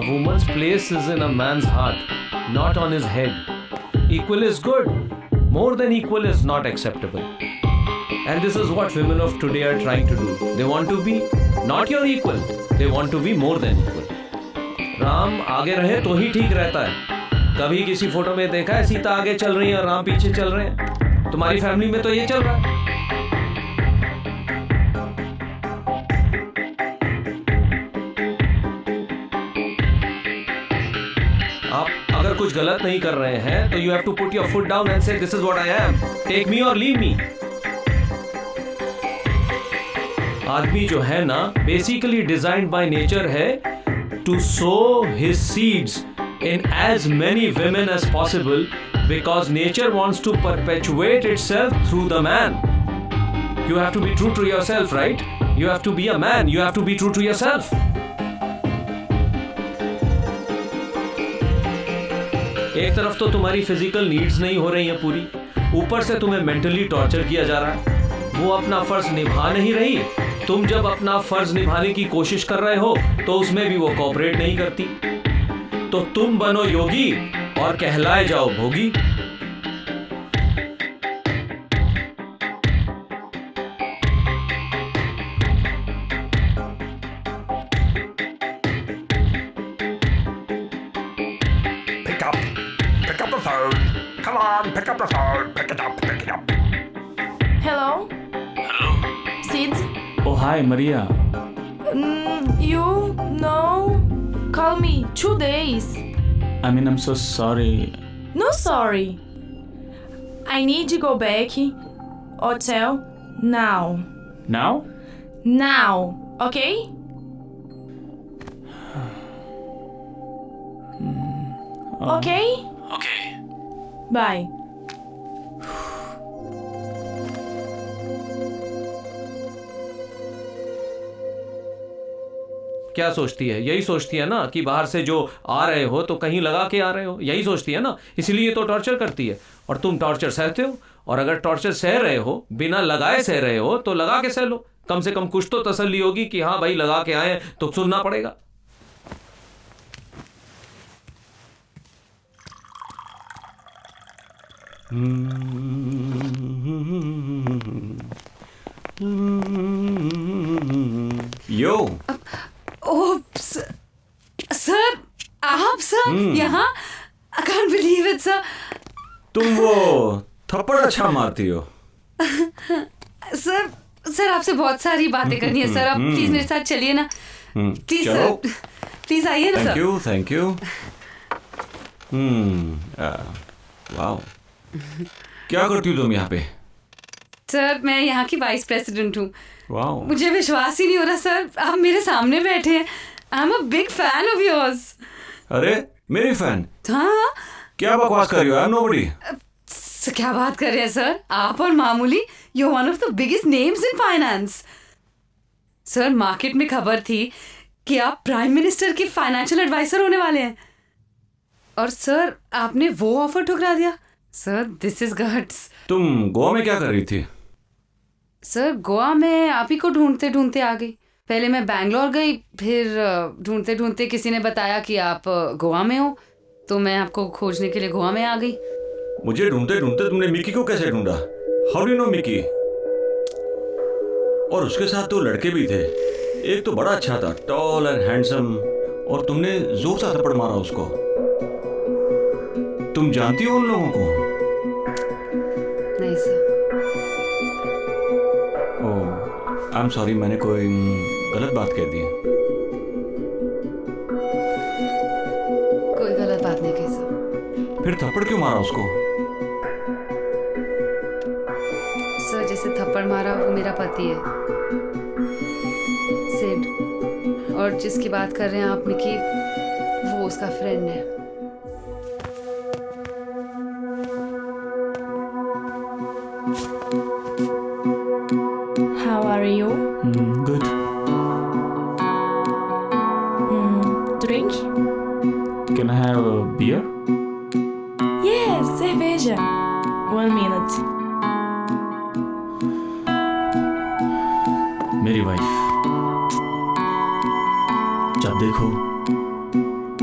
woman's place is in a man's heart, not on his head. Equal is good. More than equal is not acceptable. And this is what women of today are trying to do. They want to be not your equal. They want to be more than equal. Ram आगे रहे तो ही ठीक रहता है. कभी किसी photo में देखा है सीता आगे चल रही है और राम पीछे चल रहे हैं? तुम्हारी फैमिली में तो ये चल रहा है. आप अगर कुछ गलत नहीं कर रहे हैं तो you have to put your foot down and say this is what I am. Take me or leave me. आदमी जो है ना बेसिकली डिजाइन्ड बाय नेचर है to sow his seeds in as many women as possible because nature wants to perpetuate itself through the man. You have to be true to yourself, right? You have to be a man. You have to be true to yourself. एक तरफ तो तुम्हारी physical needs नहीं हो रही हैं पूरी, ऊपर से तुम्हें मेंटली टॉर्चर किया जा रहा है. वो अपना फर्ज निभा नहीं रही. तुम जब अपना फर्ज निभाने की कोशिश कर रहे हो तो उसमें भी वो कोऑपरेट नहीं करती. तो तुम बनो योगी और कहलाए जाओ भोगी. Pick up the phone. Come on, pick up the phone. Pick it up. Hello? Hello? Sid? Oh, hi, Maria. You? No? Call me 2 days. I mean, I'm so sorry. No sorry. I need to go back. Hotel now. Now? Now. Okay? Okay? Okay. Bye. क्या सोचती है? यही सोचती है ना कि बाहर से जो आ रहे हो तो कहीं लगा के आ रहे हो. यही सोचती है ना, इसीलिए तो टॉर्चर करती है. और तुम टॉर्चर सहते हो. और अगर टॉर्चर सह रहे हो, बिना लगाए सह रहे हो, तो लगा के सह लो. कम से कम कुछ तो तसल्ली होगी कि हाँ भाई लगा के आए तो सुनना पड़ेगा. यो Oops. Sir, आप सर यहाँ? I can't believe it, sir. तुम वो थप्पड़ अच्छा मारती हो. सर आपसे बहुत सारी बातें करनी है सर. आप प्लीज मेरे साथ चलिए ना. प्लीज सर, प्लीज आइए ना सर. Thank you. वाओ. क्या करती हो तुम यहाँ पे? सर मैं यहाँ की वाइस प्रेसिडेंट हूँ. वाओ. मुझे विश्वास ही नहीं हो रहा सर, आप मेरे सामने बैठे हैं. I am a big fan of yours. अरे मेरी फैन? हाँ. क्या बकवास कर रही हो? I am nobody. क्या बात कर रहे हैं सर? आप और मामूली, you one of the biggest names in finance. Sir market में खबर थी कि आप प्राइम मिनिस्टर के फाइनेंशियल एडवाइजर होने वाले हैं. और सर आपने वो ऑफर ठुकरा दिया. Sir this is guts. तुम गोवा में क्या कर रही थी? सर गोवा में आप ही को ढूंढते ढूंढते आ गई. पहले मैं बैंगलोर गई, फिर ढूंढते ढूंढते किसी ने बताया कि आप गोवा में हो, तो मैं आपको खोजने के लिए गोवा में आ गई. मुझे ढूंढते ढूंढते तुमने मिकी को कैसे ढूंढा? How do you know Mickey? और उसके साथ तो लड़के भी थे. एक तो बड़ा अच्छा था, टॉल एंड हैंडसम, और तुमने जोर से थप्पड़ मारा उसको. तुम जानती हो उन लोगों को? नहीं sir. Oh, I am sorry, मैंने कोई गलत बात कह दी. कोई गलत बात नहीं कही सर. फिर थप्पड़ क्यों मारा उसको? सर जैसे थप्पड़ मारा वो मेरा पति है सिड, और जिसकी बात कर रहे हैं आप मिकी, वो उसका फ्रेंड है. How are you? Good. Drink? Can I have a beer? Yes, cerveja. 1 minute. मेरी वाइफ. जब देखो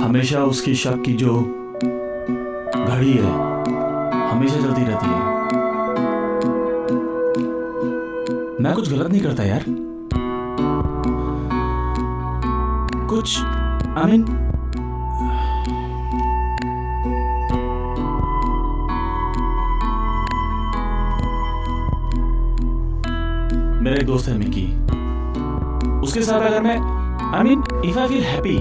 हमेशा उसकी शक की जो घड़ी है हमेशा चलती रहती है। मैं कुछ गलत नहीं करता यार, कुछ आई मीन मेरा एक दोस्त है मिकी, उसके साथ अगर मैं I mean if I feel happy,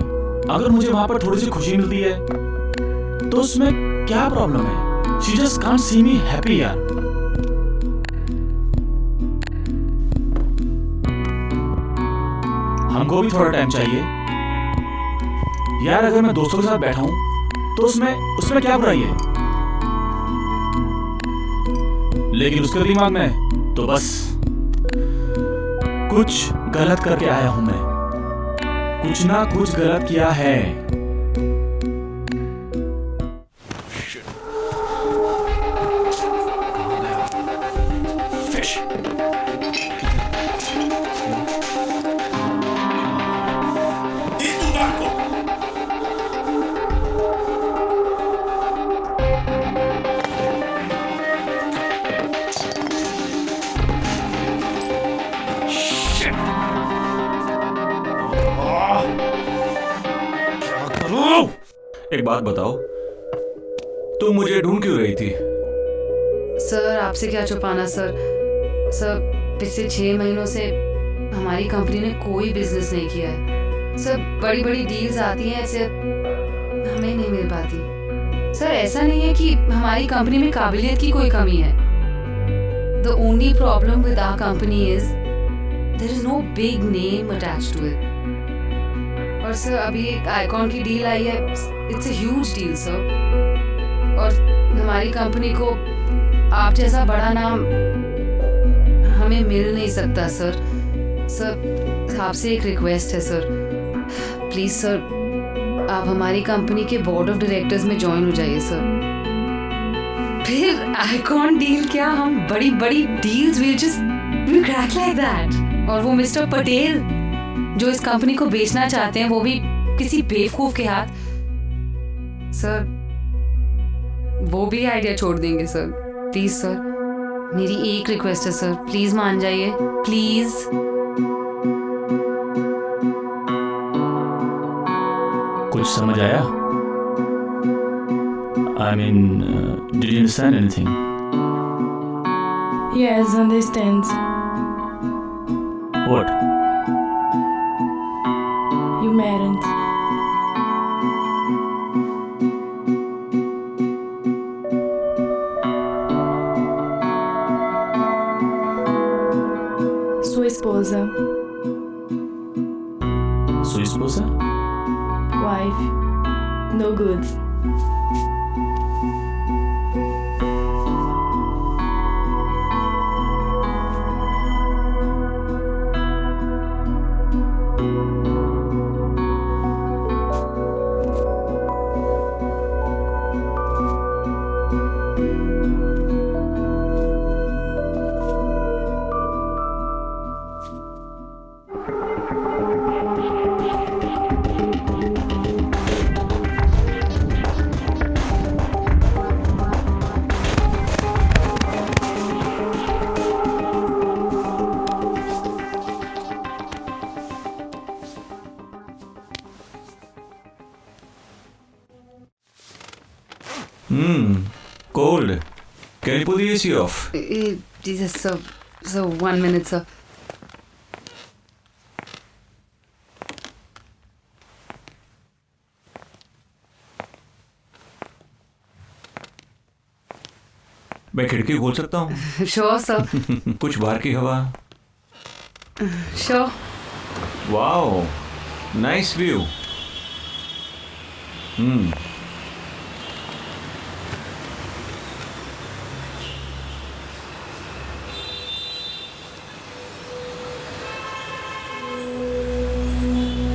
अगर मुझे वहां पर थोड़ी सी खुशी मिलती है तो उसमें क्या प्रॉब्लम है? She just can't see me happy यार। हमको भी थोड़ा टाइम चाहिए यार। अगर मैं दोस्तों के साथ बैठा हूं तो उसमें क्या बुराई है? लेकिन उसके दिमाग में तो बस कुछ गलत करके आया हूं मैं, कुछ ना कुछ गलत किया है। एक बात बताओ, तुम मुझे ढूंढ क्यों रही थी? सर आपसे क्या छुपाना सर। सर पिछले 6 महीनों से हमारी कंपनी ने कोई बिजनेस नहीं किया है सर। बड़ी बड़ी डील्स आती हैं ऐसे हमें नहीं मिल पाती सर। ऐसा नहीं है कि हमारी कंपनी में काबिलियत की कोई कमी है। The only problem with our company is there is no big name attached to it. और सर अभी एक आइकॉन की डील आई है, it's a huge deal sir. और हमारी कंपनी को आप जैसा बड़ा नाम हमें मिल नहीं सकता सर। सर आपसे एक रिक्वेस्ट है सर, प्लीज सर आप हमारी कंपनी के बोर्ड ऑफ डायरेक्टर्स में ज्वाइन हो जाइए सर। फिर आइकॉन डील क्या, हम बड़ी बड़ी deals will just we crack like that. और वो मिस्टर पटेल जो इस कंपनी को बेचना चाहते हैं वो भी किसी बेवकूफ के हाथ। सर वो भी आइडिया छोड़ देंगे सर। प्लीज सर मेरी एक रिक्वेस्ट है सर, प्लीज मान जाइए प्लीज। कुछ समझ आया? I mean did you understand anything? Yes, understands. What? You maren't. Sua esposa, Sua esposa? wife, no good. Cold. Can you pull the AC off? Jesus sir, so 1 minute sir. मैं खिड़की खोल सकता हूँ? Sure sir. कुछ बाहर की हवा। Sure. Wow, nice view.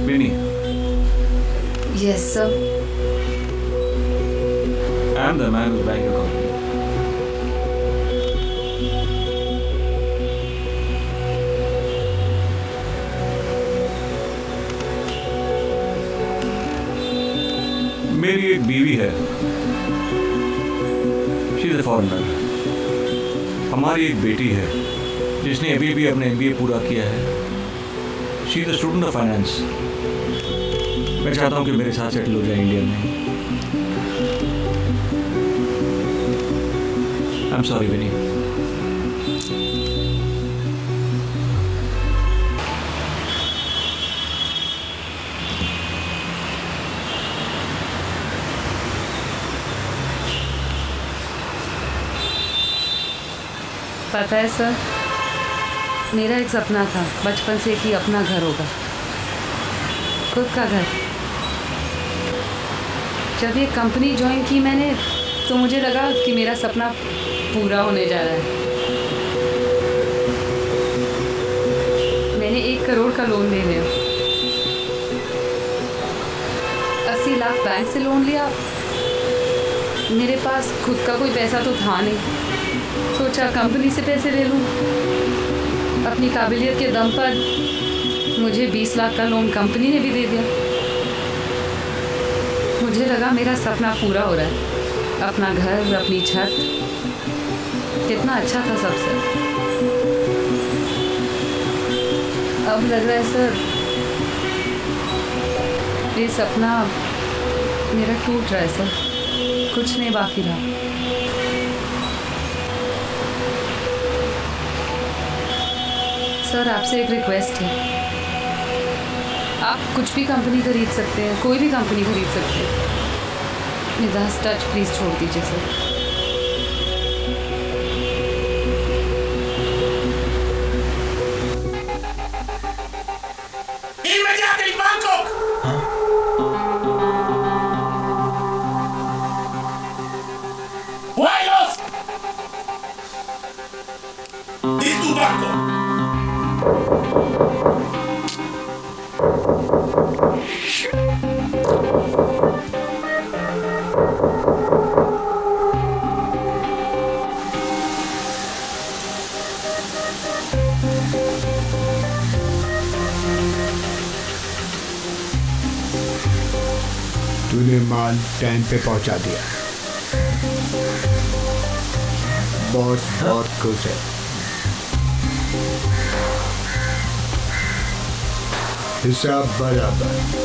Vinny, Yes sir. I'm the man who's buying your company. मेरी एक बीवी है, शी इज अ फॉरेनर। हमारी एक बेटी है जिसने अभी भी अपने MBA पूरा किया है, she is a student of finance. मैं चाहता हूँ कि मेरे साथ सेटल हो जाए इंडिया में। आई एम सॉरी विनी। पता है सर, मेरा एक सपना था बचपन से कि अपना घर होगा, खुद का घर। जब ये कंपनी ज्वाइन की मैंने तो मुझे लगा कि मेरा सपना पूरा होने जा रहा है। मैंने 1 करोड़ का लोन ले लिया, 80 लाख बैंक से लोन लिया। मेरे पास खुद का कोई पैसा तो था नहीं, सोचा कंपनी से पैसे ले लूं। अपनी काबिलियत के दम पर मुझे 20 लाख का लोन कंपनी ने भी दे दिया। मुझे लगा मेरा सपना पूरा हो रहा है, अपना घर, अपनी छत। कितना अच्छा था सबसे। अब लग रहा है सर, ये सपना मेरा टूट रहा है सर, कुछ नहीं बाकी रहा। सर आपसे एक रिक्वेस्ट है, आप कुछ भी कंपनी खरीद सकते हैं, कोई भी कंपनी खरीद सकते हैं। निदास टच प्लीज़ छोड़ दीजिए sir. Immediately, Bangkok! Vuelos! This to Bangkok! तूने माल टाइम पे पहुंचा दिया। बॉस बहुत खुश है। हिसाब बराबर।